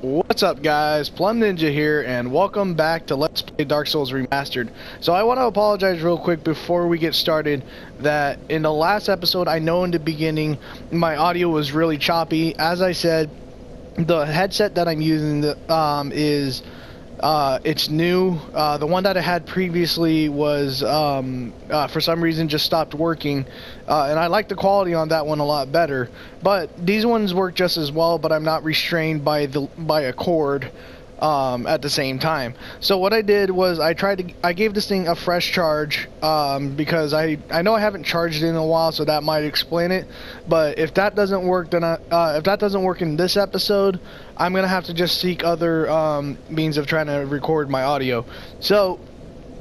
What's up, guys? Plum Ninja here, and welcome back to Let's Play Dark Souls Remastered. So I want to apologize real quick before we get started that in the last episode, I know in the beginning my audio was really choppy. As I said, the headset that I'm using is it's new. The one that I had previously was for some reason just stopped working, and I like the quality on that one a lot better. But these ones work just as well, but I'm not restrained by a cord at the same time. So what I did was I gave this thing a fresh charge because I know I haven't charged it in a while, so that might explain it. But if that doesn't work, then if that doesn't work in this episode, I'm gonna have to just seek other means of trying to record my audio. So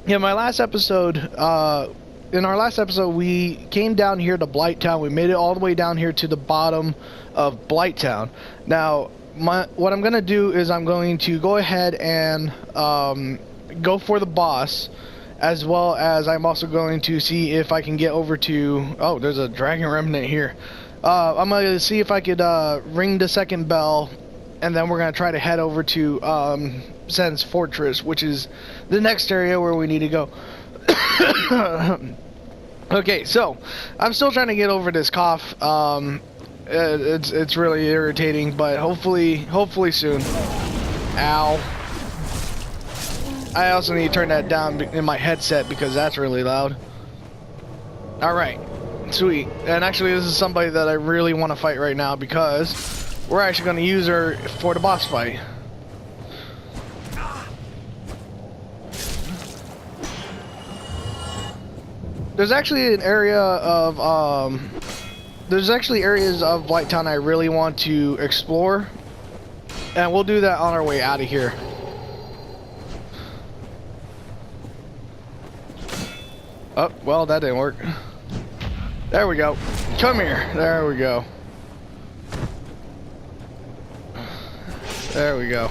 in my last episode, in our last episode, we came down here to Blighttown. We made it all the way down here to the bottom of Blighttown. Now, what I'm going to do is I'm going to go ahead and go for the boss, as well as I'm also going to see if I can get over to... Oh, there's a dragon remnant here. I'm going to see if I could ring the second bell, and then we're going to try to head over to Sen's Fortress, which is the next area where we need to go. Okay, so I'm still trying to get over this cough. It's really irritating, but hopefully soon. Ow. I also need to turn that down in my headset because that's really loud. Alright, sweet. And actually this is somebody that I really want to fight right now because we're actually going to use her for the boss fight. There's actually an area of there's actually areas of Blighttown I really want to explore, and we'll do that on our way out of here. Oh, well, that didn't work. There we go. Come here. There we go. There we go.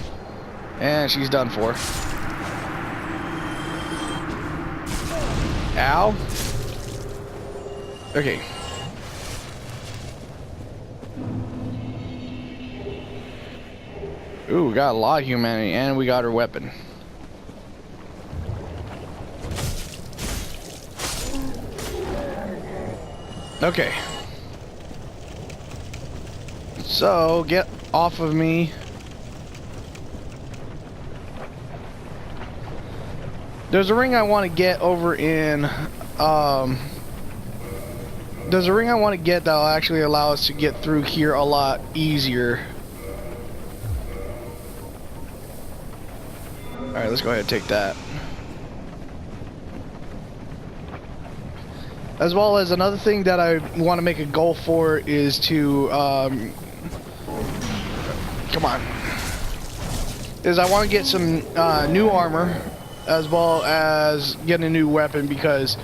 And she's done for. Ow. Okay. Ooh, we got a lot of humanity, and we got her weapon. Okay. So, get off of me. There's a ring I want to get over in, there's a ring I want to get that'll actually allow us to get through here a lot easier. Alright, let's go ahead and take that. As well as another thing that I want to make a goal for is to, come on. Is I want to get some new armor, as well as get a new weapon, because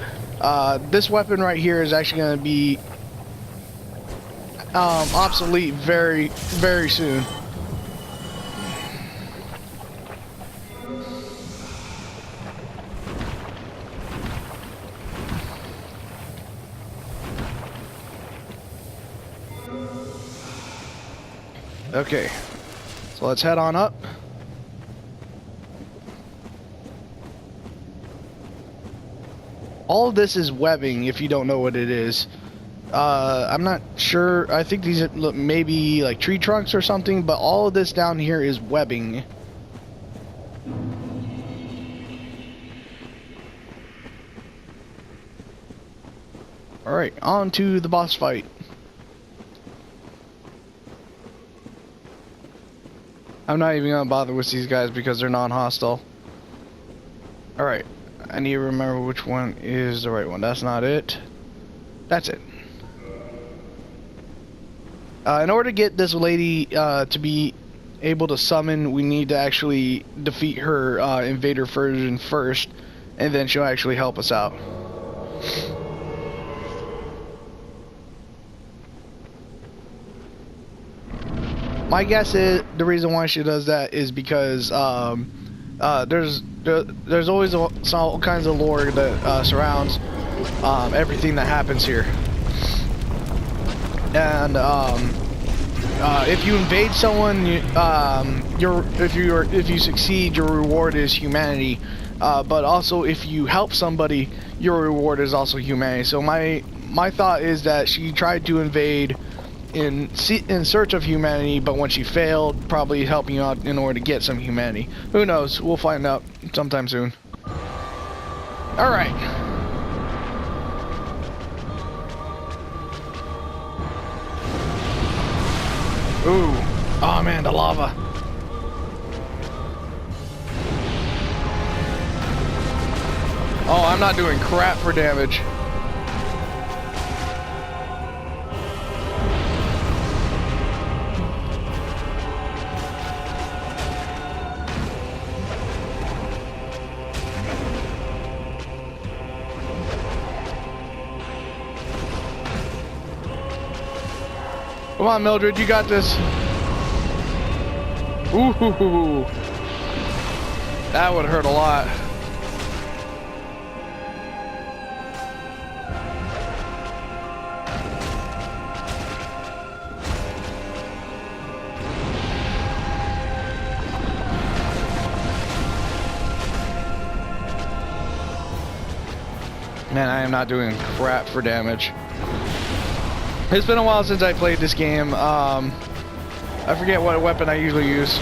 this weapon right here is actually going to be obsolete very, very soon. Okay, so let's head on up. All of this is webbing, if you don't know what it is. I'm not sure. I think these look maybe like tree trunks or something, but all of this down here is webbing. Alright, on to the boss fight. I'm not even gonna bother with these guys because they're non-hostile. Alright, I need to remember which one is the right one. That's not it. That's it. In order to get this lady to be able to summon, we need to actually defeat her invader version first, and then she'll actually help us out. My guess is the reason why she does that is because there's always all kinds of lore that surrounds everything that happens here, and if you invade someone, if you succeed, your reward is humanity. But also, if you help somebody, your reward is also humanity. So my thought is that she tried to invade in search of humanity, but when she failed, probably helping you out in order to get some humanity. Who knows? We'll find out sometime soon. All right. Ooh. Oh man, the lava. Oh, I'm not doing crap for damage. Come on, Mildred, you got this. Ooh, that would hurt a lot. Man, I am not doing crap for damage. It's been a while since I played this game. I forget what weapon I usually use.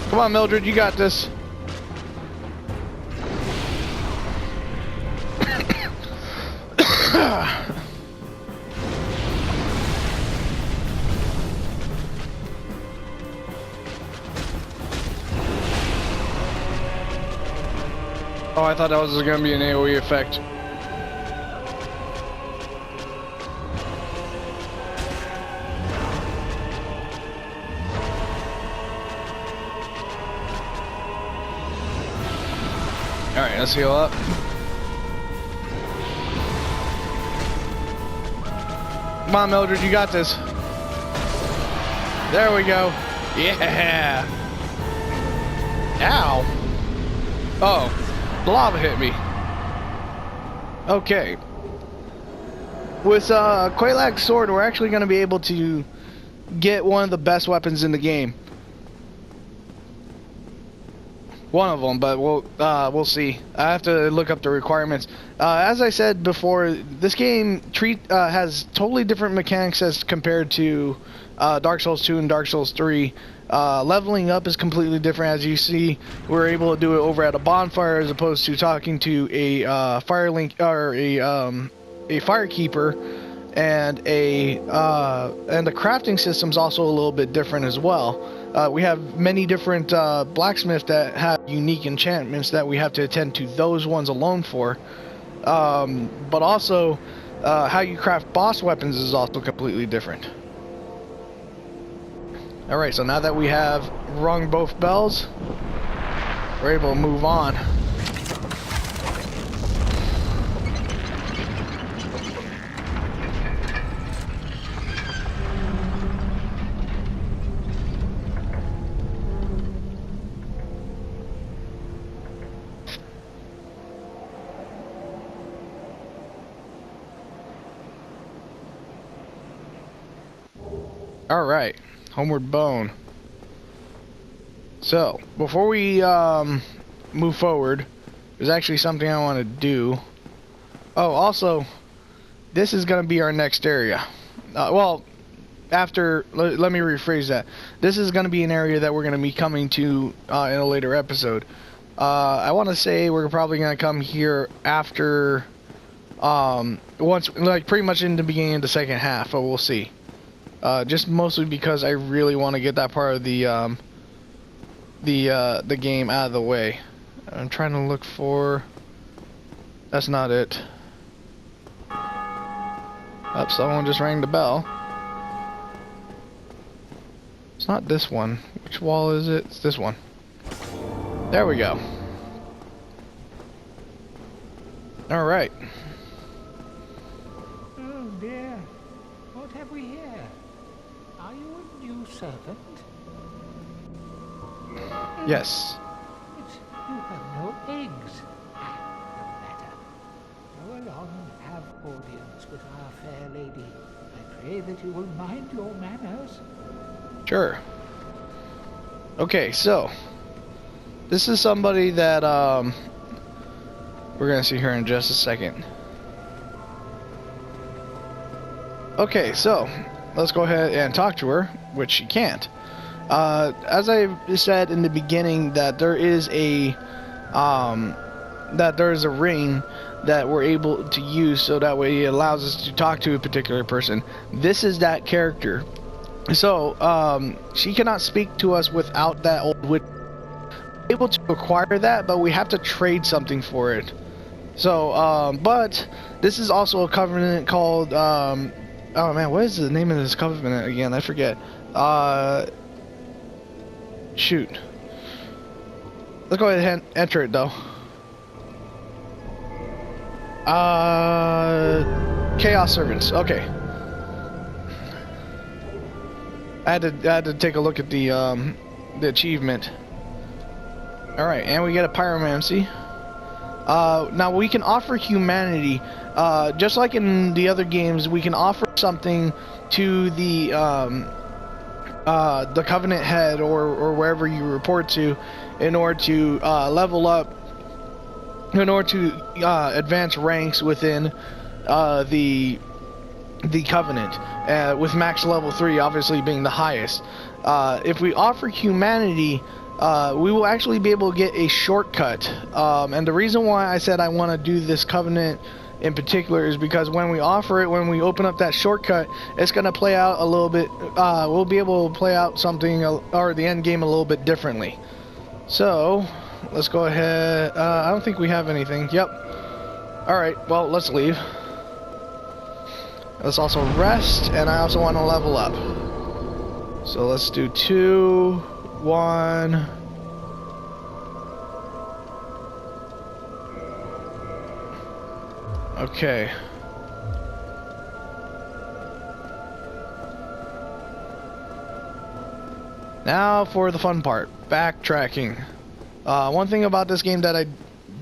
Come on, Mildred, you got this. Oh, I thought that was going to be an AoE effect. Alright, let's heal up. Come on, Mildred, you got this. There we go. Yeah. Ow. Oh. The lava hit me. Okay. With Quaylag's sword, we're actually going to be able to get one of the best weapons in the game. One of them, but we'll see. I have to look up the requirements. As I said before, this game has totally different mechanics as compared to Dark Souls 2 and Dark Souls 3. Leveling up is completely different. As you see, we're able to do it over at a bonfire as opposed to talking to a fire link or a firekeeper, and the crafting system's also a little bit different as well. We have many different blacksmiths that have unique enchantments that we have to attend to those ones alone for. But also, how you craft boss weapons is also completely different. Alright, so now that we have rung both bells, we're able to move on. Alright, homeward bone. So, before we move forward, there's actually something I want to do. Oh, also, this is going to be our next area. Well, after, let me rephrase that. This is going to be an area that we're going to be coming to in a later episode. I want to say we're probably going to come here after, once, like pretty much in the beginning of the second half, but we'll see. Just mostly because I really want to get that part of the game out of the way. I'm trying to look for... That's not it. Oh, someone just rang the bell. It's not this one. Which wall is it? It's this one. There we go. Alright. Oh dear. What have we here? Are you a new servant? Yes. You have no eggs. fair lady. I pray that you will mind your manners. Sure. Okay, so this is somebody that we're gonna see here in just a second. Okay, so let's go ahead and talk to her, which she can't. As I said in the beginning, that there is a ring that we're able to use, so that way it allows us to talk to a particular person. This is that character. So she cannot speak to us without that old witch. We're able to acquire that, but we have to trade something for it. So but this is also a covenant called oh man, what is the name of this covenant again? I forget. Shoot. Let's go ahead and enter it though. Chaos Servants. Okay. I had to take a look at the achievement. All right, and we get a pyromancy. Now we can offer humanity, just like in the other games. We can offer something to the Covenant head or wherever you report to, in order to level up, in order to advance ranks within the Covenant, with max level 3 obviously being the highest. If we offer humanity, we will actually be able to get a shortcut, and the reason why I said I want to do this Covenant in particular is because when we offer it, when we open up that shortcut, it's going to play out a little bit, we'll be able to play out something, or the end game a little bit differently. So let's go ahead. I don't think we have anything. Yep. Alright, well, let's leave. Let's also rest, and I also want to level up. So let's do 2, 1. Okay. Now for the fun part, backtracking. One thing about this game that I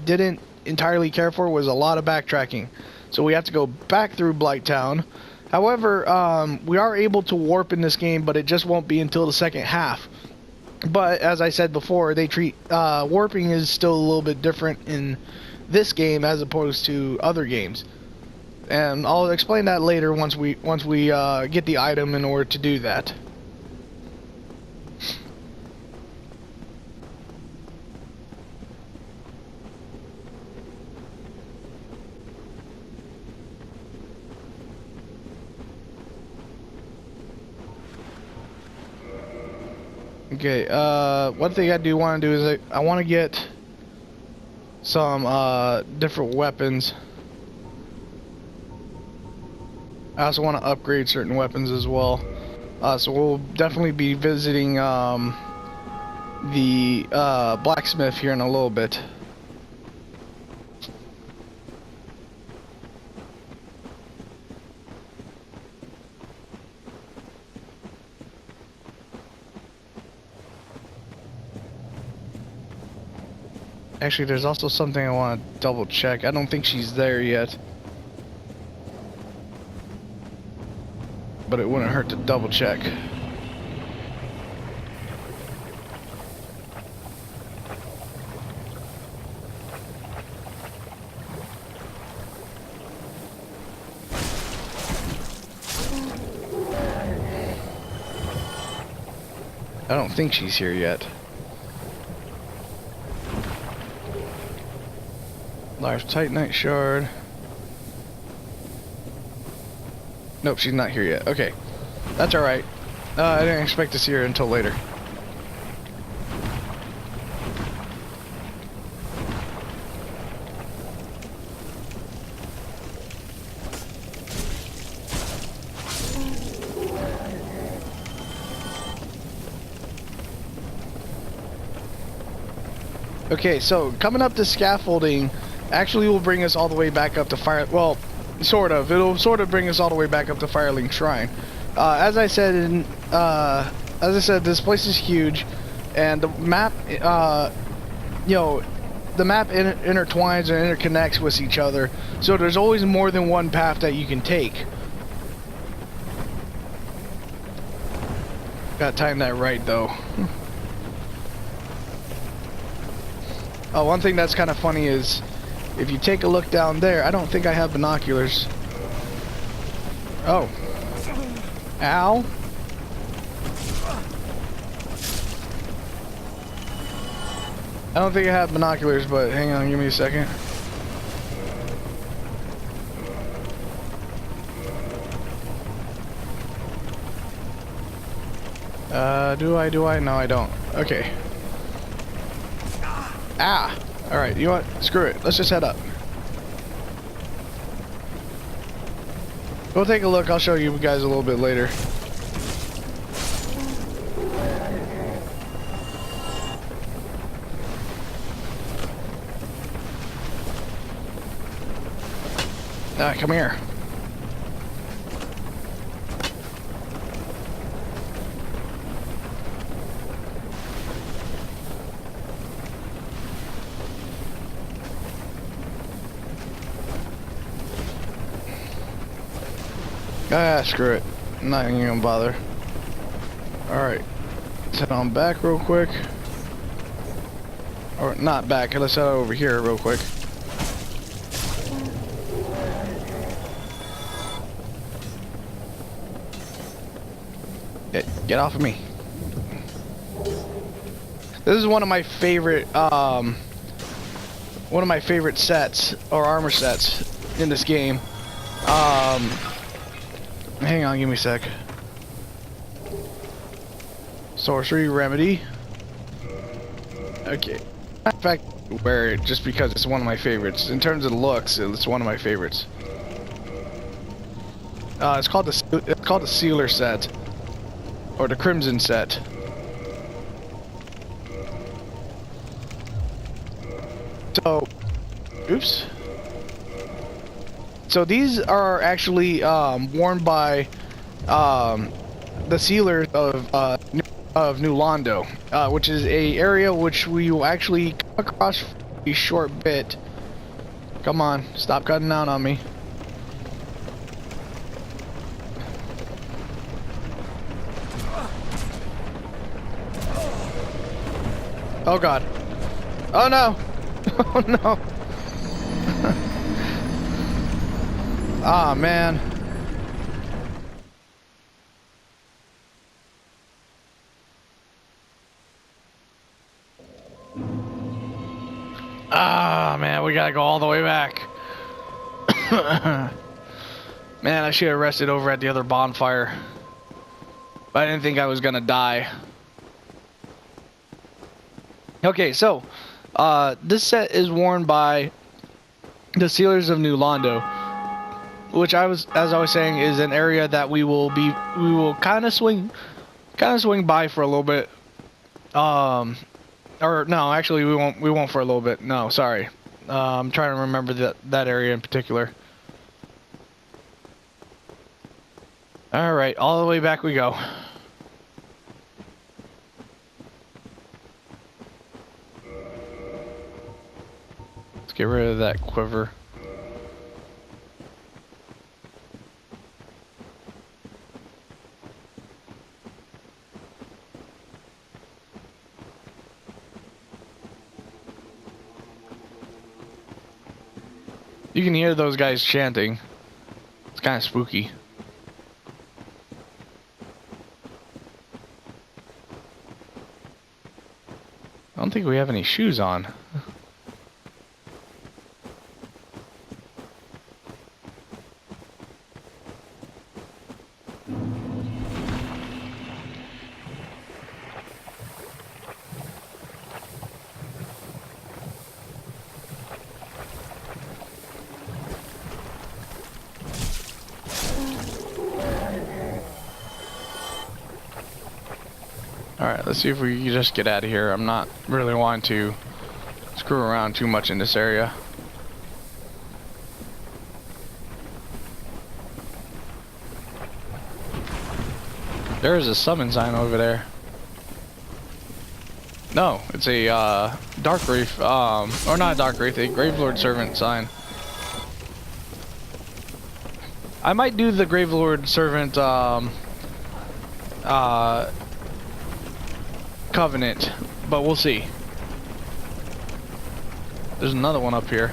didn't entirely care for was a lot of backtracking. So we have to go back through Blighttown. However, we are able to warp in this game, but it just won't be until the second half. But as I said before, they treat warping is still a little bit different in this game as opposed to other games, and I'll explain that later once we get the item in order to do that. Okay, one thing I do want to do is I want to get some different weapons. I also want to upgrade certain weapons as well. So we'll definitely be visiting the blacksmith here in a little bit. Actually, there's also something I want to double check. I don't think she's there yet, but it wouldn't hurt to double check. I don't think she's here yet. Large Titanite shard. Nope, she's not here yet. Okay, that's alright. I didn't expect to see her until later. Okay, so coming up to scaffolding actually will bring us all the way back up to fire. Well, sort of. It'll sort of bring us all the way back up to Firelink Shrine. As I said, this place is huge, and the map, you know, the map intertwines and interconnects with each other. So there's always more than one path that you can take. Gotta time that right though. Oh, one thing that's kind of funny is if you take a look down there, I don't think I have binoculars. Oh. Ow. I don't think I have binoculars, but hang on, give me a second. Do I? No, I don't. Okay. Ah! Alright, you know what? Screw it. Let's just head up. Go take a look. I'll show you guys a little bit later. Ah, come here. Ah, screw it. I'm not even gonna bother. Alright. Let's head on back real quick. Or not back, let's head over here real quick. Get off of me. This is one of my favorite sets or armor sets in this game. Hang on, give me a sec. Sorcery remedy. Okay. In fact, wear it just because it's one of my favorites. In terms of looks, it's one of my favorites. It's called the Sealer set, or the Crimson set. So, oops. So these are actually worn by the Sealers of New Londo, which is a area which we will actually come across for a short bit. Come on, stop cutting down on me. Oh God. Oh no. Oh no. Ah, man. Ah, man, we gotta go all the way back. Man, I should have rested over at the other bonfire. But I didn't think I was gonna die. Okay, so, this set is worn by the Sealers of New Londo, which as I was saying, is an area that we will kind of swing by for a little bit. Or no, actually we won't for a little bit. No, sorry. I'm trying to remember that area in particular. All right, all the way back we go. Let's get rid of that quiver. You can hear those guys chanting. It's kind of spooky. I don't think we have any shoes on. Alright, let's see if we can just get out of here. I'm not really wanting to screw around too much in this area. There is a summon sign over there. No, it's a Dark Wraith, or not a Dark Wraith, a Gravelord Servant sign. I might do the Gravelord Servant Covenant, but we'll see. There's another one up here.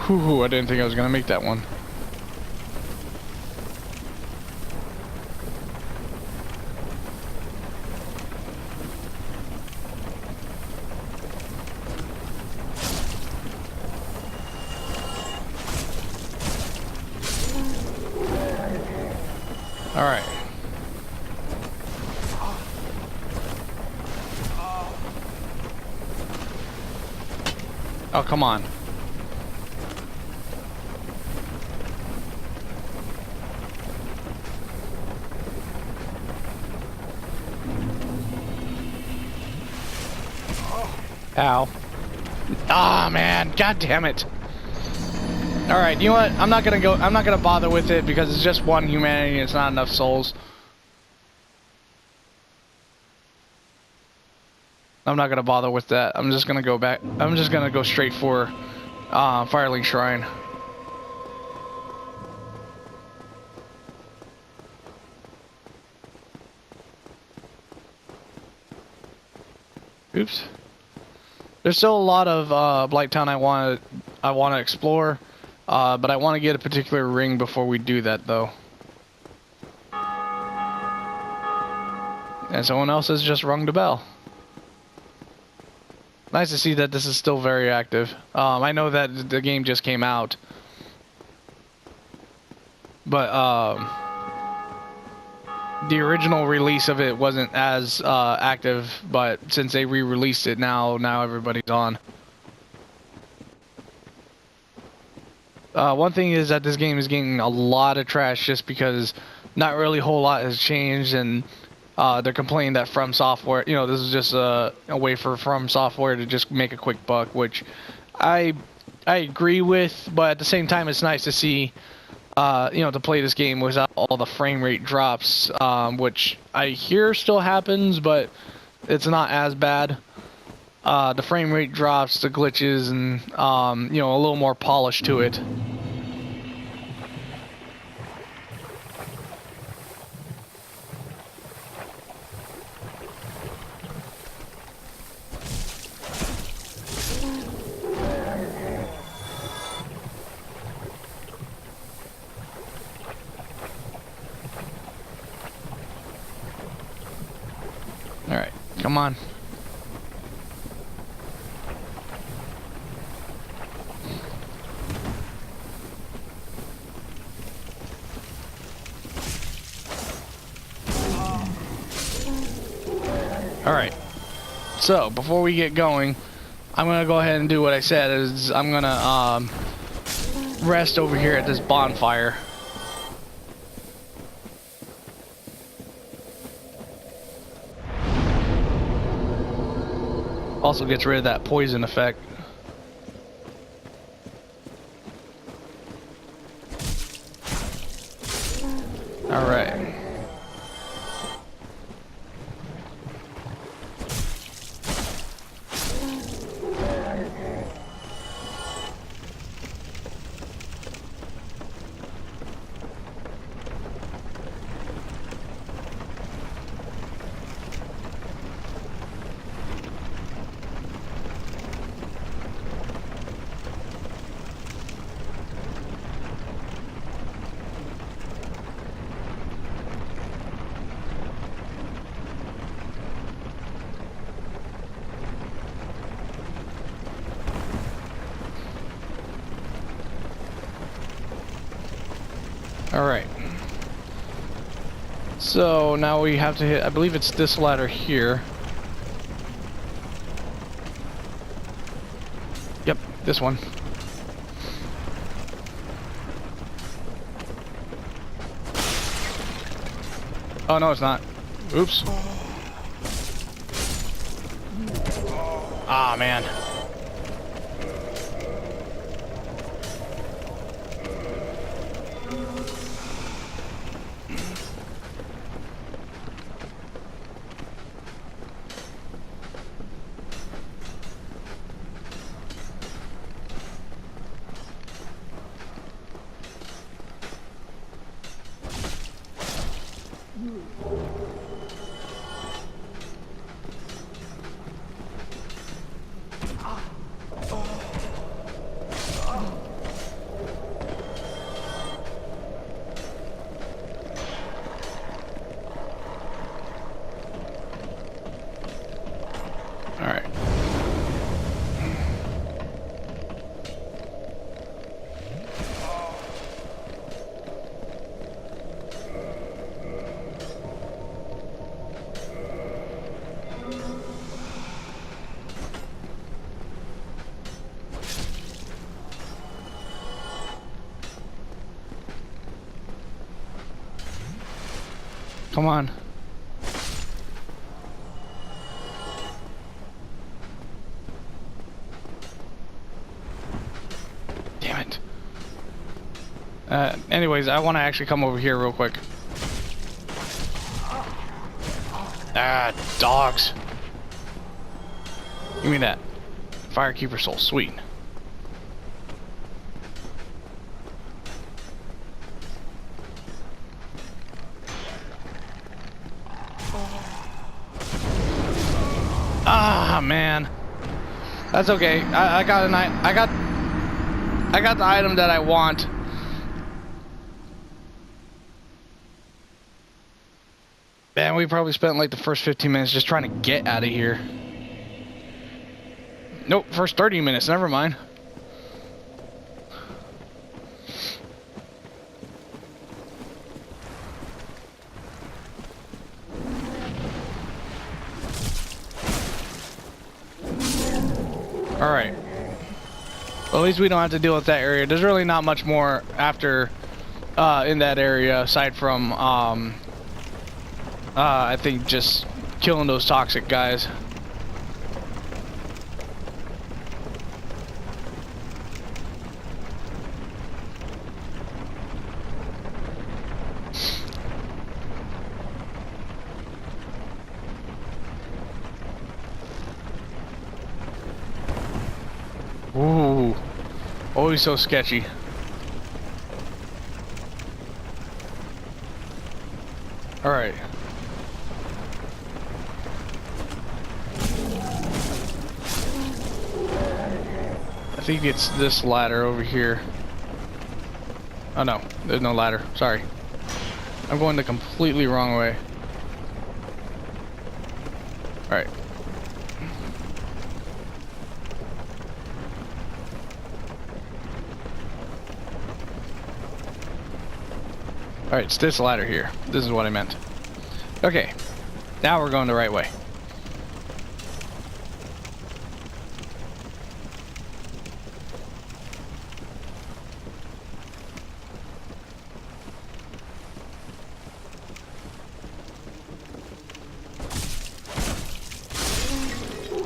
Whew, I didn't think I was gonna make that one. All right. Oh, come on. Ow. Ah, man. God damn it. Alright, you know what? I'm not gonna bother with it because it's just one humanity and it's not enough souls. I'm not gonna bother with that. I'm just gonna go back. I'm just gonna go straight for Firelink Shrine. Oops. There's still a lot of Blighttown I want to explore, but I want to get a particular ring before we do that, though. And someone else has just rung the bell. Nice to see that this is still very active. I know that the game just came out, but the original release of it wasn't as active. But since they re-released it, now everybody's on. One thing is that this game is getting a lot of trash just because not really a whole lot has changed, and they're complaining that From Software, you know, this is just a way for From Software to just make a quick buck, which I agree with, but at the same time, it's nice to see, you know, to play this game without all the frame rate drops, which I hear still happens, but it's not as bad. The frame rate drops, the glitches, and you know, a little more polish to it. All right, come on. Alright, so before we get going, I'm going to go ahead and do what I said, is I'm going to rest over here at this bonfire. Also gets rid of that poison effect. Alright. Alright. So now we have to hit, I believe it's this ladder here. Yep, this one. Oh no, it's not. Oops. Ah, man. Come on. Damn it. Anyways, I want to actually come over here real quick. Ah, dogs. Give me that. Firekeeper soul. Sweet. Ah, man. That's okay. I got the item that I want. Man, we probably spent like the first 15 minutes just trying to get out of here. Nope, first 30 minutes, never mind. Alright. Well, at least we don't have to deal with that area. There's really not much more after in that area aside from I think just killing those toxic guys. Ooh, always so sketchy. All right. I think it's this ladder over here. Oh no, there's no ladder. Sorry. I'm going the completely wrong way. All right. Alright, it's this ladder here. This is what I meant. Okay. Now we're going the right way.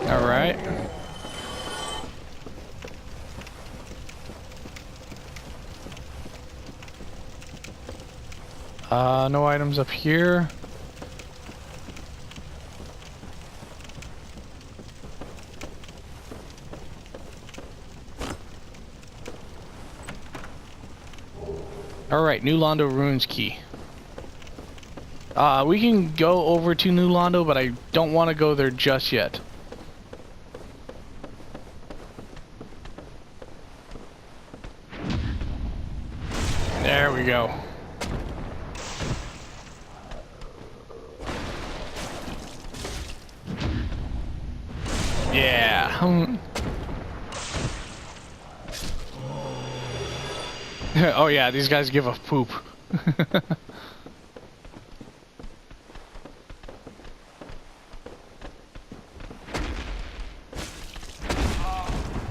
Alright. No items up here. Alright, New Londo Ruins Key. We can go over to New Londo, but I don't want to go there just yet. There we go. Yeah. Oh yeah, these guys give a poop.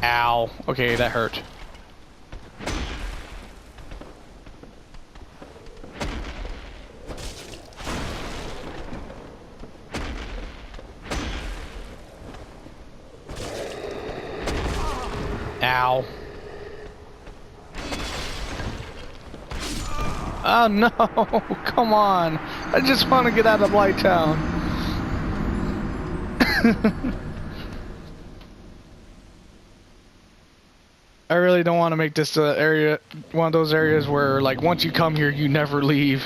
Ow. Okay, that hurt. Ow. Oh no, come on. I just want to get out of Blighttown. I really don't want to make this area one of those areas where like once you come here you never leave.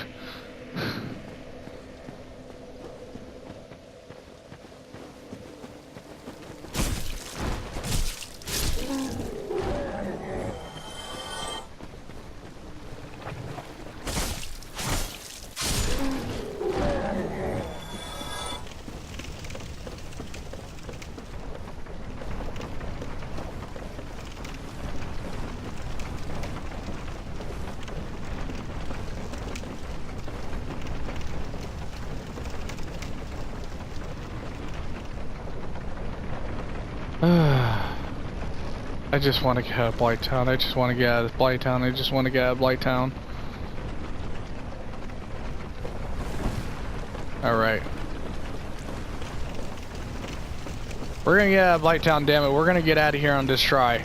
I just want to get out of Blighttown. I just want to get out of Blighttown. I just want to get out of Blighttown. Alright. We're gonna get out of Blighttown, damn it. We're gonna get out of here on this try.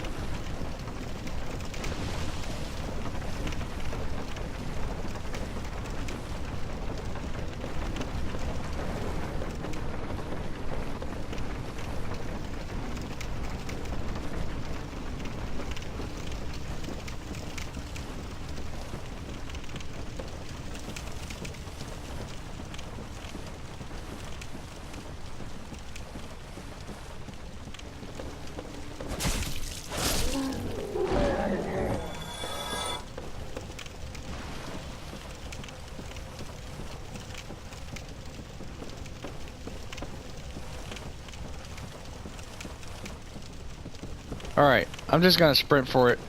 Alright, I'm just gonna sprint for it.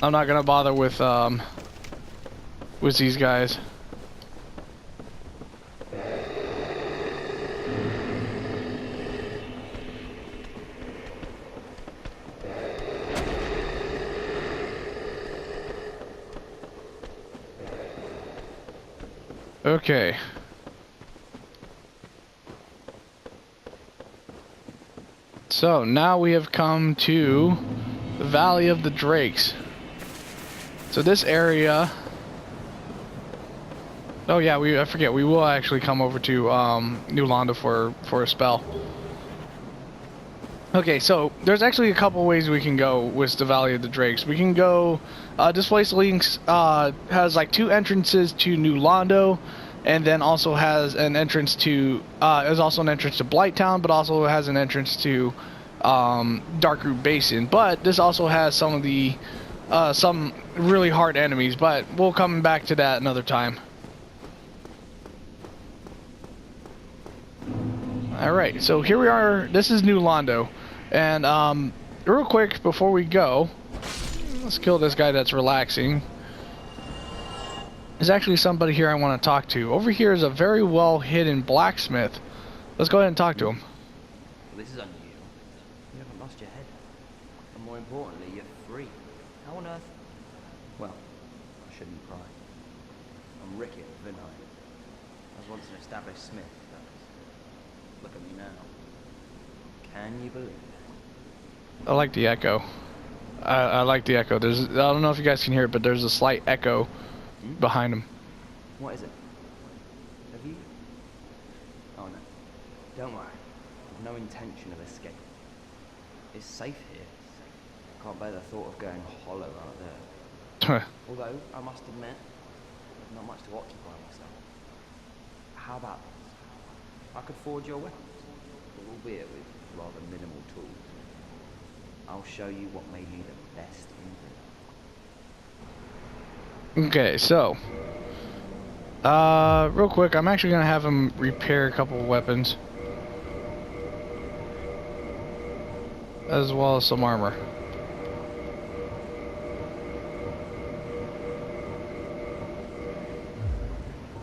I'm not gonna bother with these guys. Okay. So now we have come to the Valley of the Drakes. So this area. Oh yeah, I forget. We will actually come over to New Londo for a spell. Okay, so there's actually a couple ways we can go with the Valley of the Drakes. We can go. This place has like 2 entrances to New Londo, and then also has an entrance to. There's also an entrance to Blighttown, but also has an entrance to Darkroot Basin. But this also has some of the some really hard enemies. But we'll come back to that another time. Alright, so here we are. This is New Londo. And real quick before we go, let's kill this guy that's relaxing. There's actually somebody here I want to talk to. Over here is a very well hidden blacksmith. Let's go ahead and talk to him. Well, this is unusual. You haven't lost your head. And more importantly, you're free. How on earth? Well, I shouldn't pry. I'm Rickett of Vinheim. I was once an established smith. Look at me now. Can you believe it? I like the echo. I like the echo. I don't know if you guys can hear it, but there's a slight echo behind him. What is it? Have you? Oh no. Don't worry. I've no intention of escape. It's safe here. I can't bear the thought of going hollow out there. Although, I must admit, there's not much to occupy myself. How about this? I could forge your weapons, albeit with rather minimal tools. I'll show you what made you the best in Britain. Okay, so real quick, I'm actually gonna have him repair a couple of weapons, as well as some armor.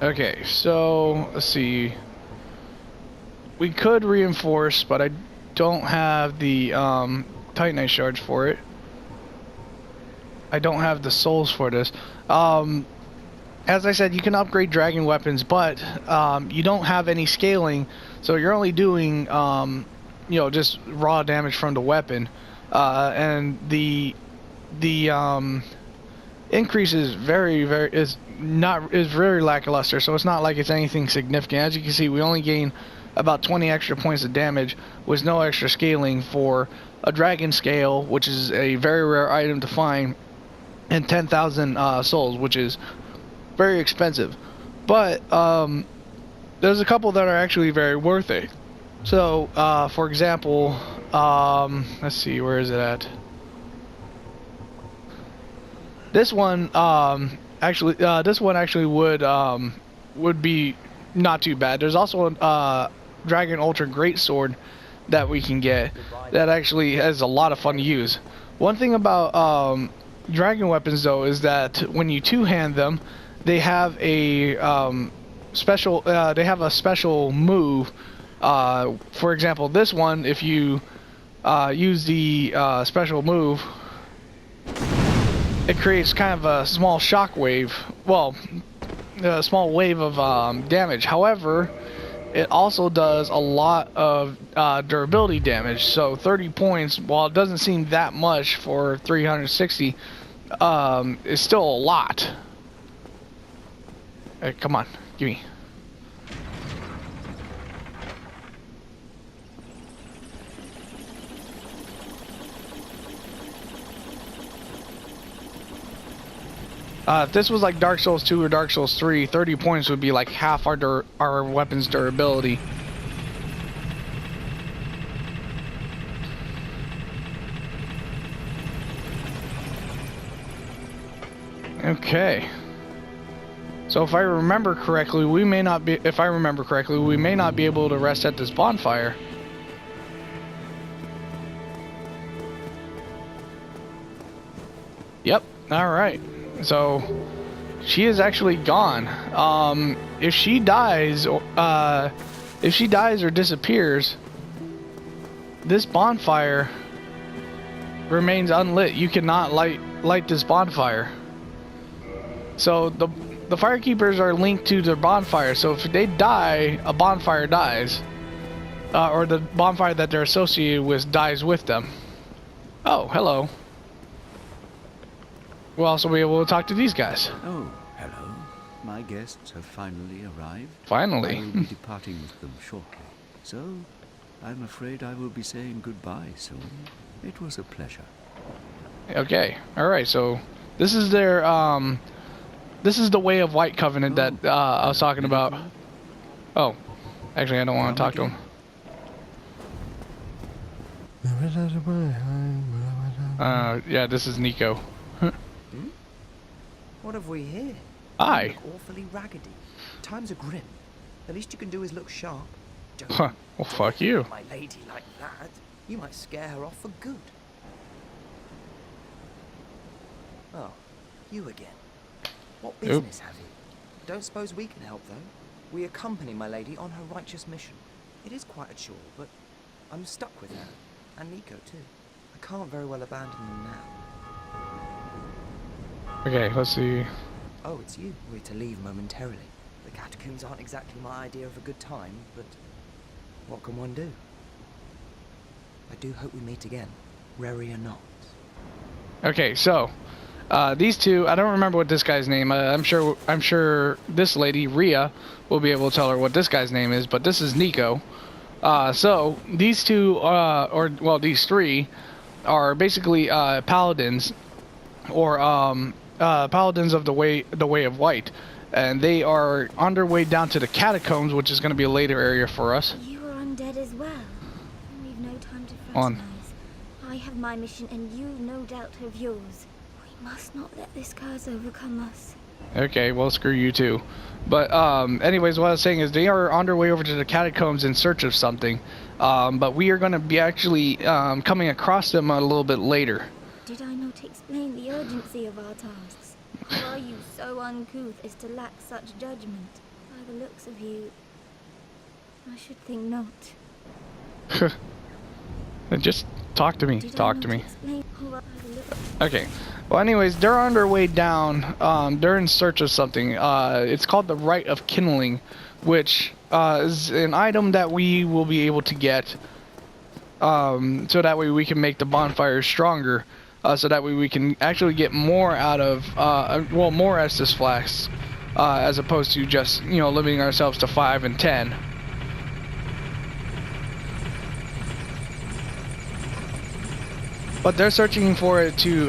Okay, so let's see. We could reinforce, but I don't have the Titanite shards for it. I don't have the souls for this. As I said, you can upgrade dragon weapons, but you don't have any scaling, so you're only doing you know, just raw damage from the weapon, and the increase is very lackluster. So it's not like it's anything significant. As you can see, we only gain about 20 extra points of damage with no extra scaling for a dragon scale, which is a very rare item to find, and 10,000 souls, which is very expensive. But there's a couple that are actually very worth it. So for example, let's see, where is it at? This one actually would be not too bad. There's also a Dragon Ultra Greatsword that we can get that actually has a lot of fun to use. One thing about dragon weapons though is that when you two-hand them, they have a special move. For example, this one, if you use the special move, it creates kind of a small shockwave. Well, small wave of damage. However, it also does a lot of durability damage. So 30 points, while it doesn't seem that much for 360, is still a lot. Hey, come on, give me. If this was like Dark Souls 2 or Dark Souls 3, 30 points would be like half our weapon's durability. Okay. So if I remember correctly, we may not be able to rest at this bonfire. Yep. All right. So she is actually gone. If she dies or disappears, this bonfire remains unlit. You cannot light this bonfire. So the firekeepers are linked to the bonfire. So if they die, a bonfire dies, or the bonfire that they're associated with dies with them. Oh, hello. We'll also be able to talk to these guys. Oh, hello. My guests have finally arrived. Finally. I will be departing with them shortly. So, I'm afraid I will be saying goodbye soon. It was a pleasure. Okay. Alright, so this is their, this is the Way of White Covenant that I was talking about. Oh. Actually, I don't want to talk to him. Yeah, this is Nico. What have we here? Hi. You look awfully raggedy. Times are grim. The least you can do is look sharp. Huh. Well, fuck you. My lady like that. You might scare her off for good. Oh, you again. What business have you? Don't suppose we can help, though. We accompany my lady on her righteous mission. It is quite a chore, but I'm stuck with her. And Nico, too. I can't very well abandon them now. Okay, let's see. Oh, it's you. We're to leave momentarily. The catacombs aren't exactly my idea of a good time, but what can one do? I do hope we meet again, rarely or not. Okay, so these two, I don't remember what this guy's name. I'm sure this lady Rhea will be able to tell her what this guy's name is, but this is Nico. So these two, these three, are basically paladins, or paladins of the Way of White, and they are on their way down to the catacombs, which is going to be a later area for us. You are undead as well. We've no time to fraternize. I have my mission, and you no doubt have yours. We must not let this curse overcome us. Okay, well, screw you too. But anyways, what I was saying is they are on their way over to the catacombs in search of something. But we are going to be actually coming across them a little bit later. Did I not explain the urgency of our tasks? Or are you so uncouth as to lack such judgment? By the looks of you, I should think not. Just talk to me. Talk to me. Explain? Okay. Well, anyways, they're on their way down. They're in search of something. It's called the Rite of Kindling, which is an item that we will be able to get, so that way we can make the bonfire stronger. So that way we can actually get more out of, more Estus flasks, as opposed to just, limiting ourselves to 5 and 10. But they're searching for it to,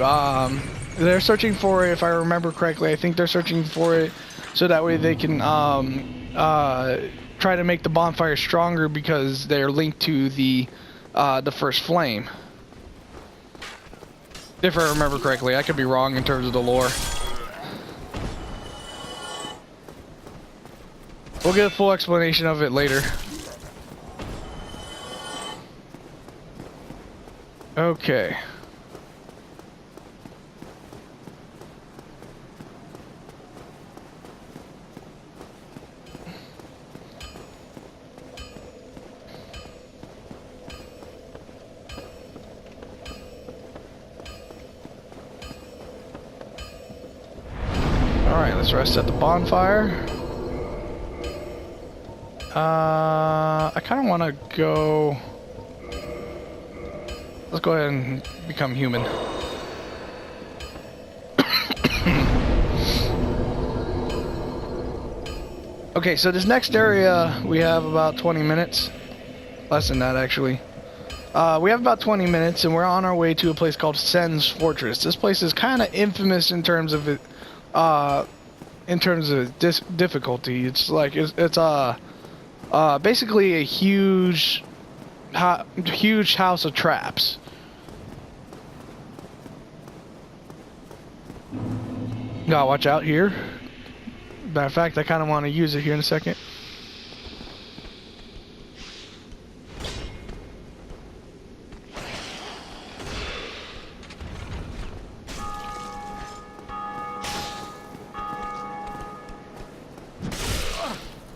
they're searching for it, if I remember correctly, I think they're searching for it so that way they can, try to make the bonfire stronger because they're linked to the first flame. If I remember correctly, I could be wrong in terms of the lore. We'll get a full explanation of it later. Okay. Alright, let's rest at the bonfire. I kind of want to go... Let's go ahead and become human. Okay, so this next area, we have about 20 minutes. Less than that, actually. We have about 20 minutes, and we're on our way to a place called Sen's Fortress. This place is kind of infamous in terms of it, difficulty. It's like it's basically a huge house of traps. Gotta watch out here. Matter of fact, I kind of want to use it here in a second.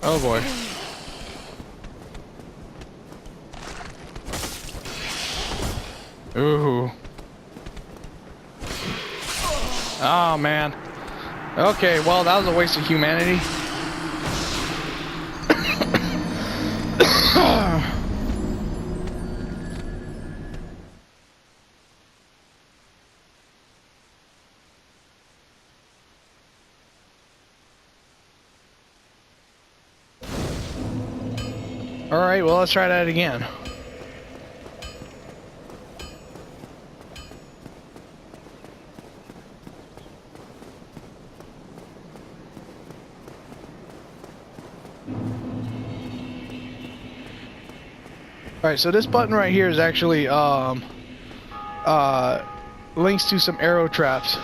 Oh boy. Ooh. Oh man. Okay, well that was a waste of humanity. Alright, well let's try that again. Alright, so this button right here is actually links to some arrow traps.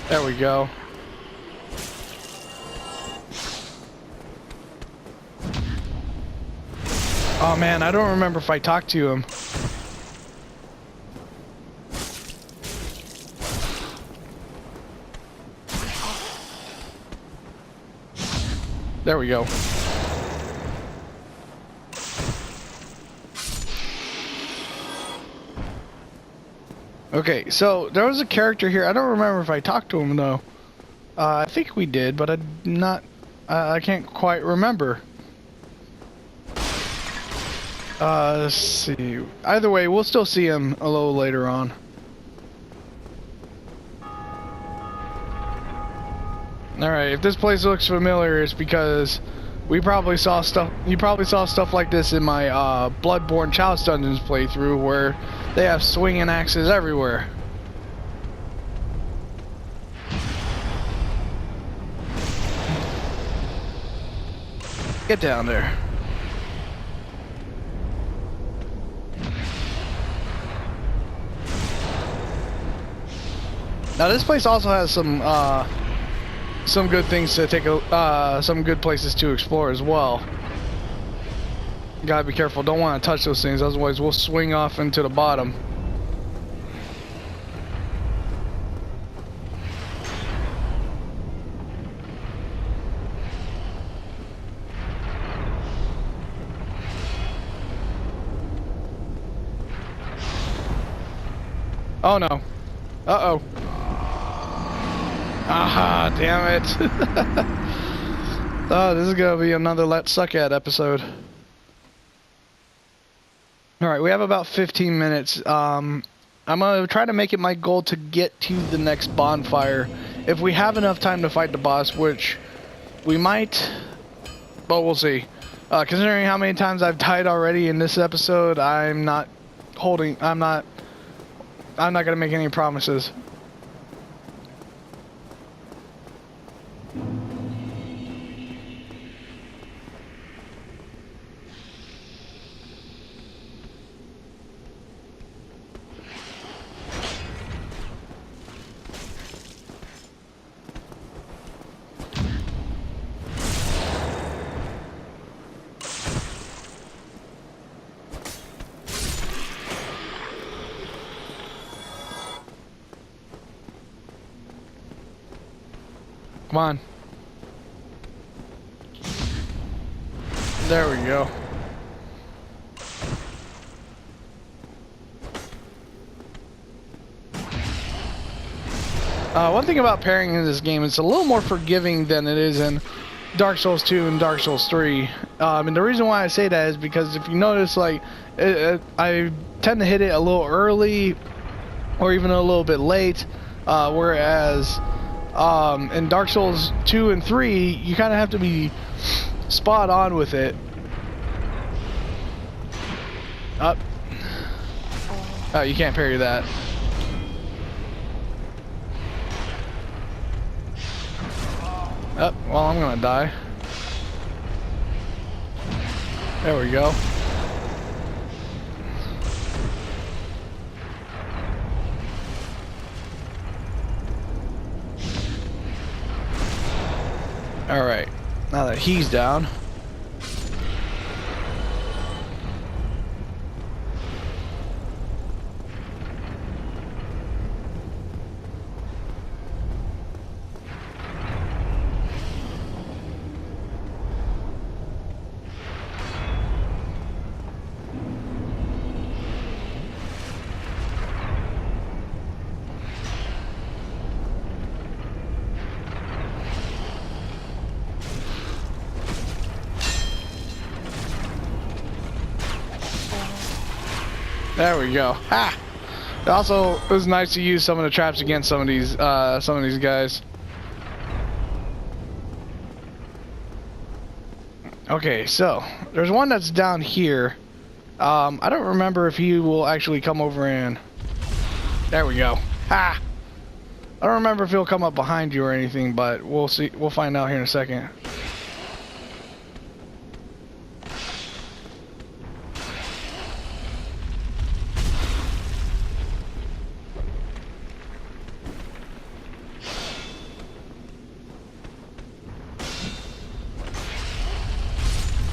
There we go. Oh man, I don't remember if I talked to him. There we go. Okay, so there was a character here. I don't remember if I talked to him though. I think we did, but I can't quite remember. Let's see. Either way, we'll still see him a little later on. Alright, if this place looks familiar, it's because we probably saw stuff. You probably saw stuff like this in my Bloodborne Chalice Dungeons playthrough, where they have swinging axes everywhere. Get down there. Now this place also has some good things to take a, some good places to explore as well. Gotta be careful, don't want to touch those things, otherwise we'll swing off into the bottom. Oh no. Uh-oh. Aha, damn it. Oh, this is gonna be another Let's Suck At episode. Alright, we have about 15 minutes. I'm gonna try to make it my goal to get to the next bonfire. If we have enough time to fight the boss, which we might, but we'll see. Considering how many times I've died already in this episode, I'm not gonna make any promises. Come on. There we go. One thing about parrying in this game, it's a little more forgiving than it is in Dark Souls 2 and Dark Souls 3. And the reason why I say that is because if you notice, like, I tend to hit it a little early or even a little bit late, whereas in Dark Souls 2 and 3, you kind of have to be spot on with it. Up. Oh, you can't parry that. Oh, well, I'm gonna die. There we go. Alright, now that he's down. There we go. Ha! Also, it was nice to use some of the traps against some of these guys. Okay, so there's one that's down here. I don't remember if he will actually come over and. There we go. Ha! I don't remember if he'll come up behind you or anything, but we'll see. We'll find out here in a second.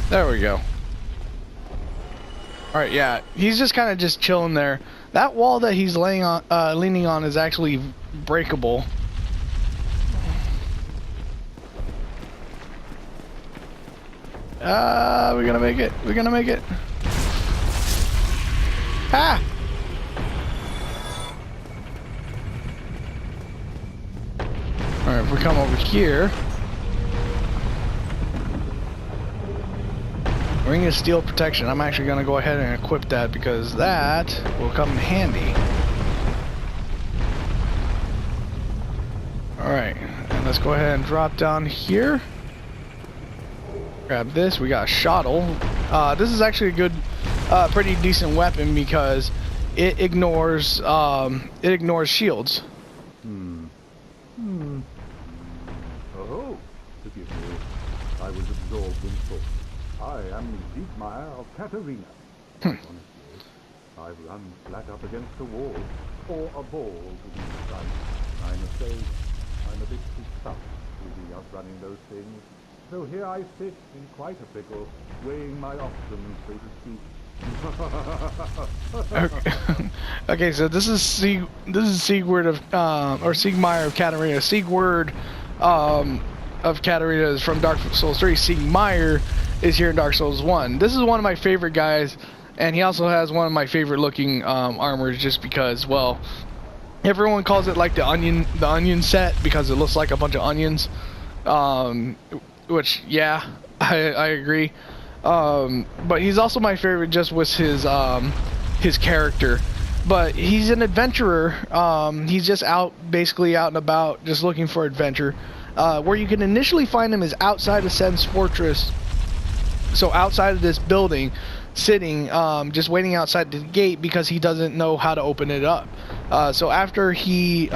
There we go. Alright, yeah, he's just kind of just chilling there. That wall that he's leaning on is actually breakable. We're gonna make it. We're gonna make it. Ah! Alright, if we come over here. Ring of Steel Protection. I'm actually going to go ahead and equip that because that will come in handy. Alright, and let's go ahead and drop down here. Grab this. We got a shottle. This is actually a good, pretty decent weapon because it ignores shields. Oh, forgive me. I was absorbed in thought. I am Siegmeyer of Katarina. Honestly, I've run flat up against a wall, or a ball to be precise. I'm afraid I'm a bit too tough to be outrunning those things. So here I sit in quite a pickle, weighing my options, so to speak. Okay, so this is Siegward of or Siegmeyer of Katarina. Siegward of Katarina is from Dark Souls 3. Siegmeyer is here in Dark Souls 1. This is one of my favorite guys, and he also has one of my favorite looking armors just because, well, everyone calls it like the onion set because it looks like a bunch of onions. Which, yeah, I agree. But he's also my favorite just with his character. But he's an adventurer. He's just basically out and about, just looking for adventure. Where you can initially find him is outside of Sen's Fortress. So outside of this building, sitting, just waiting outside the gate because he doesn't know how to open it up. So after he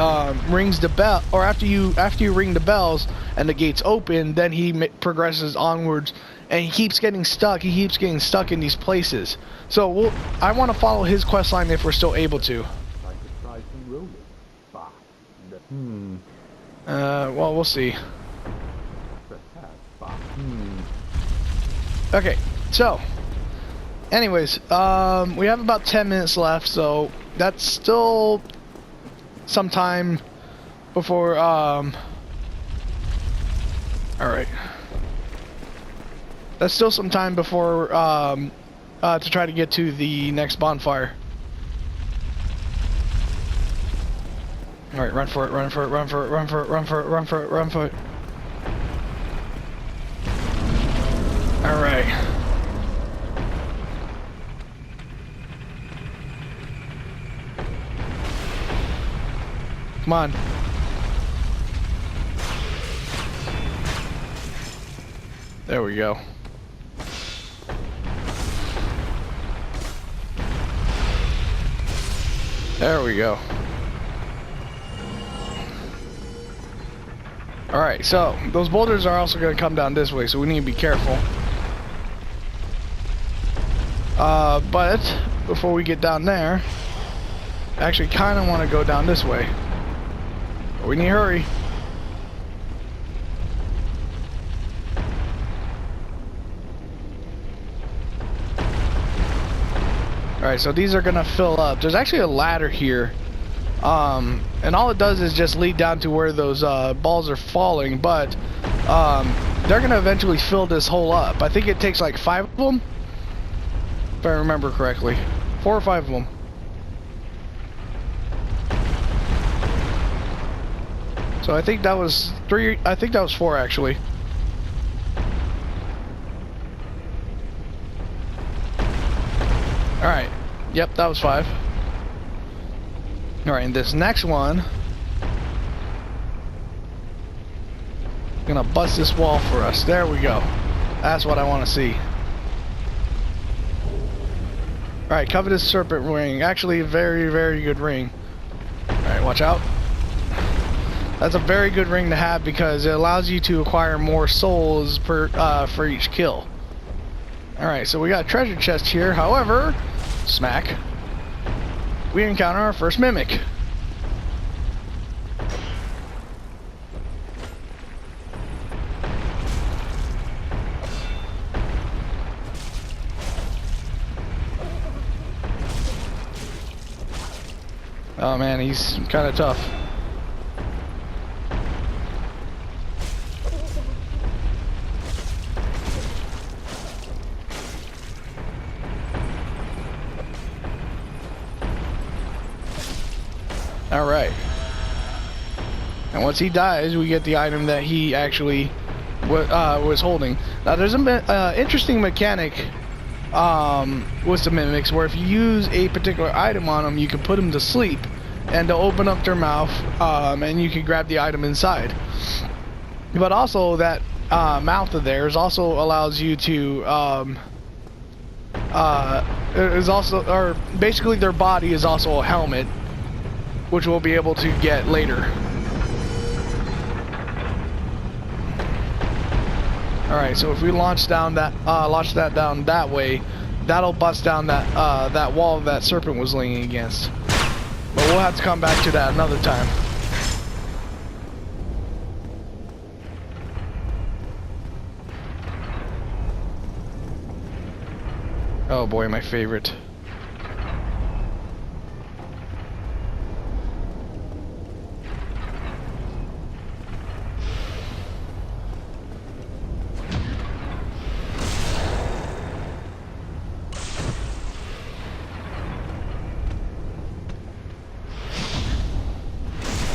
rings the bell, or after you ring the bells and the gates open, then he progresses onwards, and he keeps getting stuck. He keeps getting stuck in these places. So I want to follow his quest line if we're still able to. Well, we'll see. Okay, so anyways, we have about 10 minutes left, so that's still some time before alright. That's still some time before to try to get to the next bonfire. Alright, run for it, run for it, run for it, run for it, run for it, run for it, run for it. Alright. Come on. There we go. There we go. Alright, so those boulders are also going to come down this way, so we need to be careful. But before we get down there, I actually kind of want to go down this way. But we need to hurry. Alright, so these are going to fill up. There's actually a ladder here. And all it does is just lead down to where those balls are falling, but they're going to eventually fill this hole up. I think it takes like 5 of them, if I remember correctly. 4 or 5 of them. So I think that was 3, I think that was 4 actually. Alright, yep, that was 5. Alright, and this next one, gonna bust this wall for us. There we go. That's what I want to see. Alright, covetous serpent ring. Actually, a very, very good ring. Alright, watch out. That's a very good ring to have because it allows you to acquire more souls per for each kill. Alright, so we got a treasure chest here. However, smack, we encounter our first mimic. Oh man, he's kind of tough. Alright. And once he dies, we get the item that he actually was holding. Now there's an interesting mechanic with the mimics where if you use a particular item on them, you can put them to sleep and they'll open up their mouth and you can grab the item inside. But also that mouth of theirs also allows you to is also, or basically their body is also a helmet, which we'll be able to get later. Alright, so if we launch that down that way, that'll bust down that wall that serpent was leaning against. But we'll have to come back to that another time. Oh boy, my favorite.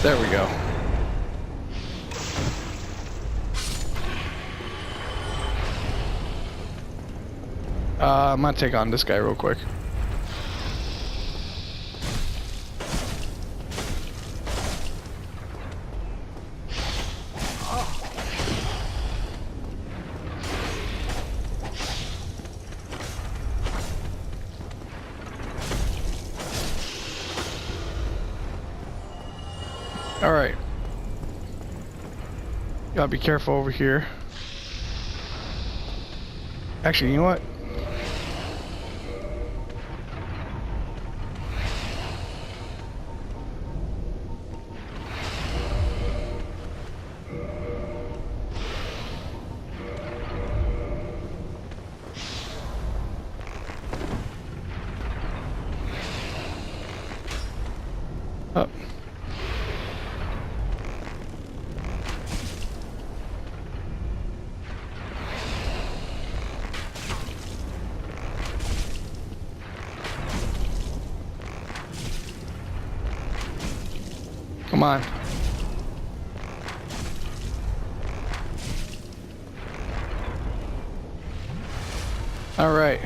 There we go. I'm gonna take on this guy real quick. Alright. Gotta be careful over here. Actually, you know what? Up. Come Come on. All right.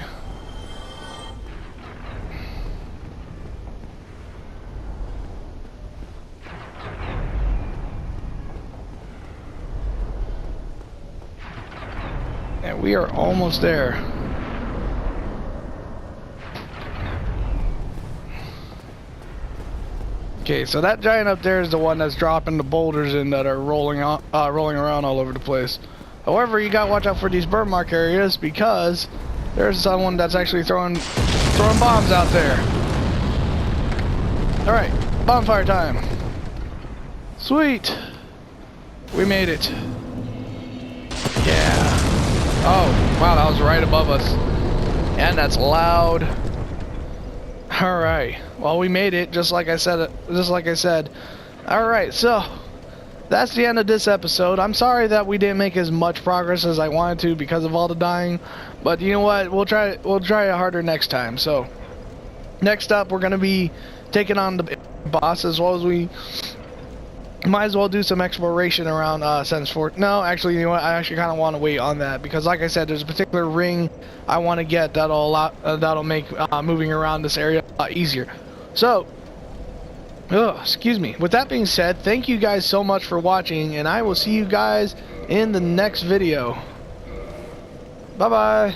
And we are almost there. Okay, so that giant up there is the one that's dropping the boulders in that are rolling around all over the place. However, you gotta watch out for these burn mark areas because there's someone that's actually throwing bombs out there. All right, bonfire time. Sweet, we made it. Yeah. Oh, wow, that was right above us, and that's loud. All right. Well, we made it, just like I said. All right, so that's the end of this episode. I'm sorry that we didn't make as much progress as I wanted to because of all the dying, but you know what? We'll try it harder next time. So next up, we're gonna be taking on the boss, as well as we might as well do some exploration around Sense Fort. No, actually, you know what? I actually kind of want to wait on that because, like I said, there's a particular ring I want to get that'll make moving around this area a lot easier. So, excuse me. With that being said, thank you guys so much for watching, and I will see you guys in the next video. Bye bye.